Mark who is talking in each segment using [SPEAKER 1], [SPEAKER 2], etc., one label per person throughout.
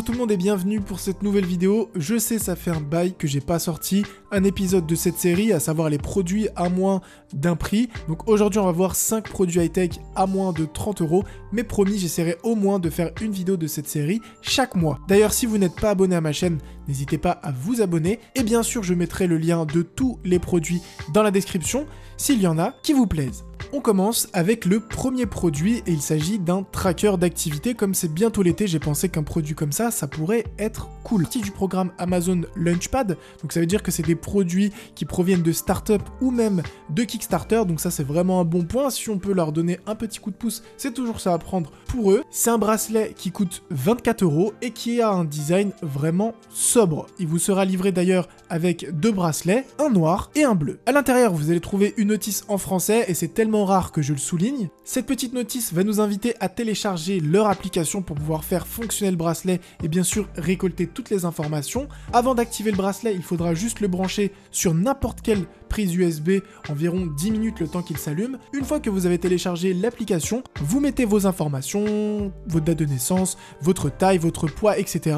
[SPEAKER 1] Bonjour tout le monde et bienvenue pour cette nouvelle vidéo. Je sais, ça fait un bail que j'ai pas sorti un épisode de cette série, à savoir les produits à moins d'un prix. Donc aujourd'hui on va voir 5 produits high-tech à moins de 30 €. Mais promis, j'essaierai au moins de faire une vidéo de cette série chaque mois. D'ailleurs, si vous n'êtes pas abonné à ma chaîne, n'hésitez pas à vous abonner. Et bien sûr, je mettrai le lien de tous les produits dans la description, s'il y en a qui vous plaisent. On commence avec le premier produit et il s'agit d'un tracker d'activité. Comme c'est bientôt l'été, j'ai pensé qu'un produit comme ça pourrait être cool. Partie du programme Amazon Launchpad, donc ça veut dire que c'est des produits qui proviennent de start-up ou même de Kickstarter, donc ça c'est vraiment un bon point. Si on peut leur donner un petit coup de pouce, c'est toujours ça à prendre pour eux. C'est un bracelet qui coûte 24 € et qui a un design vraiment sobre. Il vous sera livré d'ailleurs avec 2 bracelets, un noir et un bleu. À l'intérieur, vous allez trouver une notice en français et c'est tellement rare que je le souligne. Cette petite notice va nous inviter à télécharger leur application pour pouvoir faire fonctionner le bracelet et bien sûr récolter toutes les informations. Avant d'activer le bracelet, il faudra juste le brancher sur n'importe quelle prise USB, environ 10 minutes le temps qu'il s'allume. Une fois que vous avez téléchargé l'application, vous mettez vos informations, votre date de naissance, votre taille, votre poids, etc.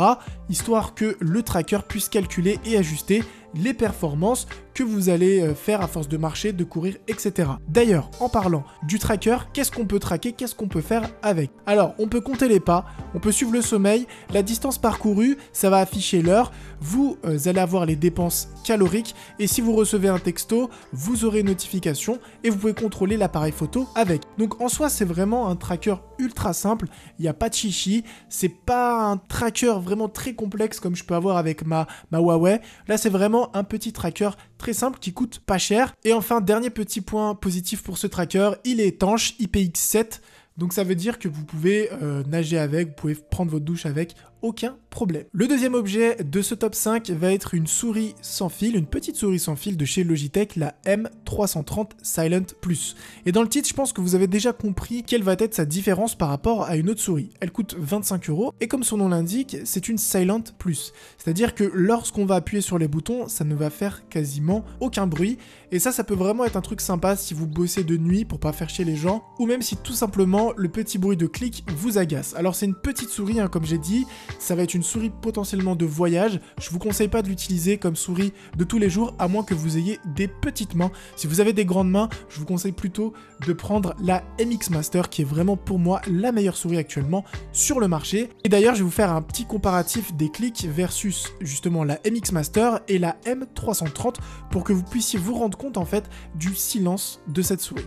[SPEAKER 1] histoire que le tracker puisse calculer et ajuster les performances que vous allez faire à force de marcher, de courir, etc. D'ailleurs, en parlant du tracker, qu'est-ce qu'on peut traquer, qu'est-ce qu'on peut faire avec? Alors, on peut compter les pas, on peut suivre le sommeil, la distance parcourue, ça va afficher l'heure, vous allez avoir les dépenses caloriques, et si vous recevez un texto, vous aurez une notification, et vous pouvez contrôler l'appareil photo avec. Donc en soi, c'est vraiment un tracker ultra simple, il n'y a pas de chichi, c'est pas un tracker vraiment très complexe comme je peux avoir avec ma Huawei, là c'est vraiment un petit tracker très simple qui coûte pas cher. Et enfin, dernier petit point positif pour ce tracker, il est étanche IPX7, donc ça veut dire que vous pouvez nager avec, vous pouvez prendre votre douche avec, aucun problème. Le deuxième objet de ce top 5 va être une souris sans fil, une petite souris sans fil de chez Logitech, la M330 Silent Plus. Et dans le titre, je pense que vous avez déjà compris quelle va être sa différence par rapport à une autre souris. Elle coûte 25 € et comme son nom l'indique, c'est une Silent Plus. C'est-à-dire que lorsqu'on va appuyer sur les boutons, ça ne va faire quasiment aucun bruit. Et ça peut vraiment être un truc sympa si vous bossez de nuit pour pas faire chier les gens, ou même si tout simplement le petit bruit de clic vous agace. Alors c'est une petite souris, hein, comme j'ai dit, ça va être une souris potentiellement de voyage. Je vous conseille pas de l'utiliser comme souris de tous les jours, à moins que vous ayez des petites mains. Si vous avez des grandes mains, je vous conseille plutôt de prendre la MX Master, qui est vraiment pour moi la meilleure souris actuellement sur le marché. Et d'ailleurs, je vais vous faire un petit comparatif des clics versus justement la MX Master et la M330 pour que vous puissiez vous rendre compte en fait du silence de cette souris.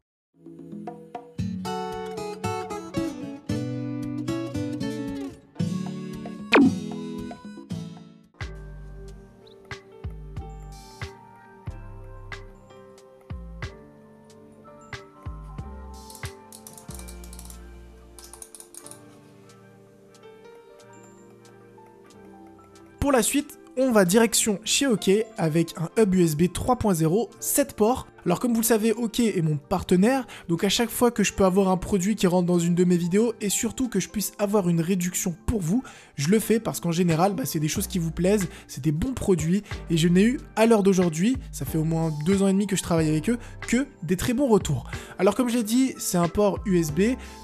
[SPEAKER 1] Pour la suite, on va direction chez OK avec un hub USB 3.0, 7 ports. Alors comme vous le savez, OK est mon partenaire, donc à chaque fois que je peux avoir un produit qui rentre dans une de mes vidéos et surtout que je puisse avoir une réduction pour vous, je le fais parce qu'en général, c'est des choses qui vous plaisent, c'est des bons produits et je n'ai eu à l'heure d'aujourd'hui, ça fait au moins 2 ans et demi que je travaille avec eux, que des très bons retours. Alors comme je l'ai dit, c'est un port USB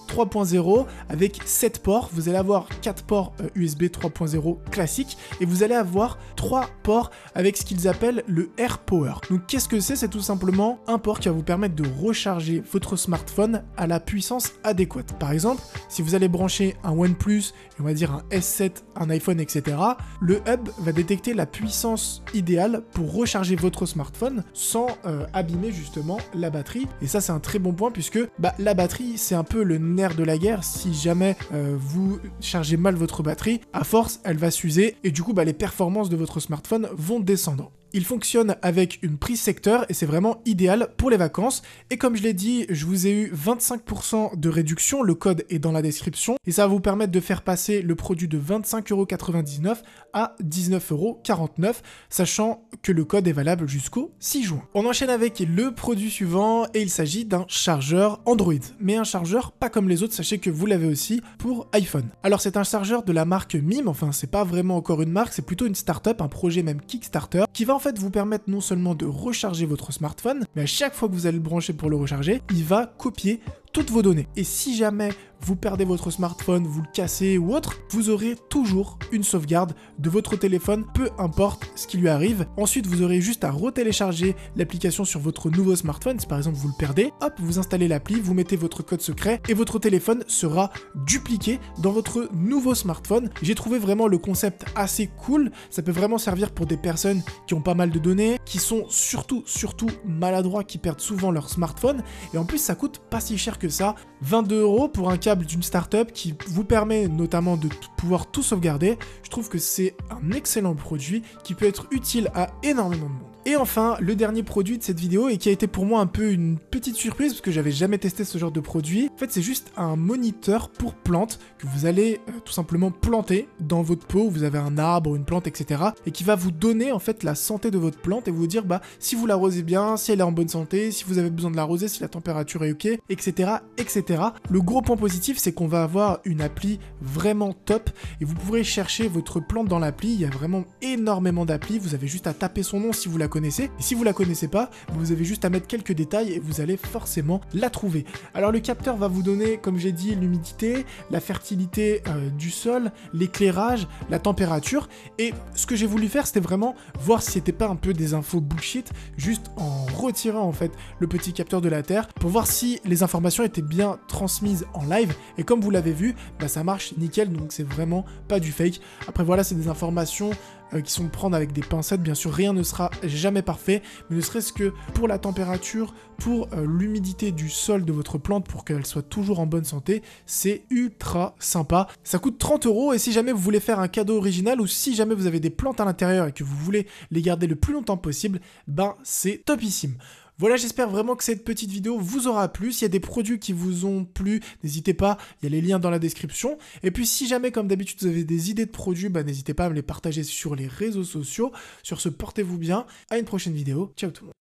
[SPEAKER 1] 3.0 avec 7 ports, vous allez avoir 4 ports USB 3.0 classiques et vous allez avoir 3 ports avec ce qu'ils appellent le Air Power. Donc qu'est-ce que c'est? C'est tout simplement un port qui va vous permettre de recharger votre smartphone à la puissance adéquate. Par exemple, si vous allez brancher un OnePlus, on va dire un S7, un iPhone, etc., le hub va détecter la puissance idéale pour recharger votre smartphone sans abîmer justement la batterie. Et ça, c'est un très bon point puisque la batterie, c'est un peu le nerf de la guerre. Si jamais vous chargez mal votre batterie, à force, elle va s'user et du coup, les performances de votre smartphone vont descendre. Il fonctionne avec une prise secteur et c'est vraiment idéal pour les vacances. Et comme je l'ai dit, je vous ai eu 25% de réduction, le code est dans la description. Et ça va vous permettre de faire passer le produit de 25,99 € à 19,49 €, sachant que le code est valable jusqu'au 6 juin. On enchaîne avec le produit suivant et il s'agit d'un chargeur Android. Mais un chargeur pas comme les autres, sachez que vous l'avez aussi pour iPhone. Alors c'est un chargeur de la marque Mime, enfin c'est pas vraiment encore une marque, c'est plutôt une startup, un projet même Kickstarter, qui va en fait vous permettre non seulement de recharger votre smartphone, mais à chaque fois que vous allez le brancher pour le recharger, il va copier toutes vos données. Et si jamais vous perdez votre smartphone, vous le cassez ou autre, vous aurez toujours une sauvegarde de votre téléphone, peu importe ce qui lui arrive. Ensuite, vous aurez juste à retélécharger l'application sur votre nouveau smartphone. Si par exemple vous le perdez, hop, vous installez l'appli, vous mettez votre code secret et votre téléphone sera dupliqué dans votre nouveau smartphone. J'ai trouvé vraiment le concept assez cool. Ça peut vraiment servir pour des personnes qui ont pas mal de données, qui sont surtout maladroits, qui perdent souvent leur smartphone. Et en plus, ça coûte pas si cher que ça. 22 € pour un câble d'une startup qui vous permet notamment de pouvoir tout sauvegarder. Je trouve que c'est un excellent produit qui peut être utile à énormément de monde. Et enfin, le dernier produit de cette vidéo et qui a été pour moi un peu une petite surprise parce que j'avais jamais testé ce genre de produit. En fait, c'est juste un moniteur pour plantes que vous allez tout simplement planter dans votre pot où vous avez un arbre, une plante, etc. et qui va vous donner en fait la santé de votre plante et vous dire si vous l'arrosez bien, si elle est en bonne santé, si vous avez besoin de l'arroser, si la température est ok, etc., etc. Le gros point positif, c'est qu'on va avoir une appli vraiment top et vous pourrez chercher votre plante dans l'appli. Il y a vraiment énormément d'applis. Vous avez juste à taper son nom si vous la connaissez. Et si vous la connaissez pas, vous avez juste à mettre quelques détails et vous allez forcément la trouver. Alors le capteur va vous donner, comme j'ai dit, l'humidité, la fertilité du sol, l'éclairage, la température. Et ce que j'ai voulu faire, c'était vraiment voir si c'était pas un peu des infos bullshit, juste en retirant en fait le petit capteur de la Terre pour voir si les informations étaient bien transmises en live. Et comme vous l'avez vu, ça marche nickel, donc c'est vraiment pas du fake. Après voilà, c'est des informations qui sont prendre avec des pincettes. Bien sûr, rien ne sera jamais parfait, mais ne serait-ce que pour la température, pour l'humidité du sol de votre plante, pour qu'elle soit toujours en bonne santé, c'est ultra sympa. Ça coûte 30 € et si jamais vous voulez faire un cadeau original ou si jamais vous avez des plantes à l'intérieur et que vous voulez les garder le plus longtemps possible, c'est topissime. Voilà, j'espère vraiment que cette petite vidéo vous aura plu. S'il y a des produits qui vous ont plu, n'hésitez pas, il y a les liens dans la description. Et puis si jamais, comme d'habitude, vous avez des idées de produits, n'hésitez pas à me les partager sur les réseaux sociaux. Sur ce, portez-vous bien. À une prochaine vidéo. Ciao tout le monde.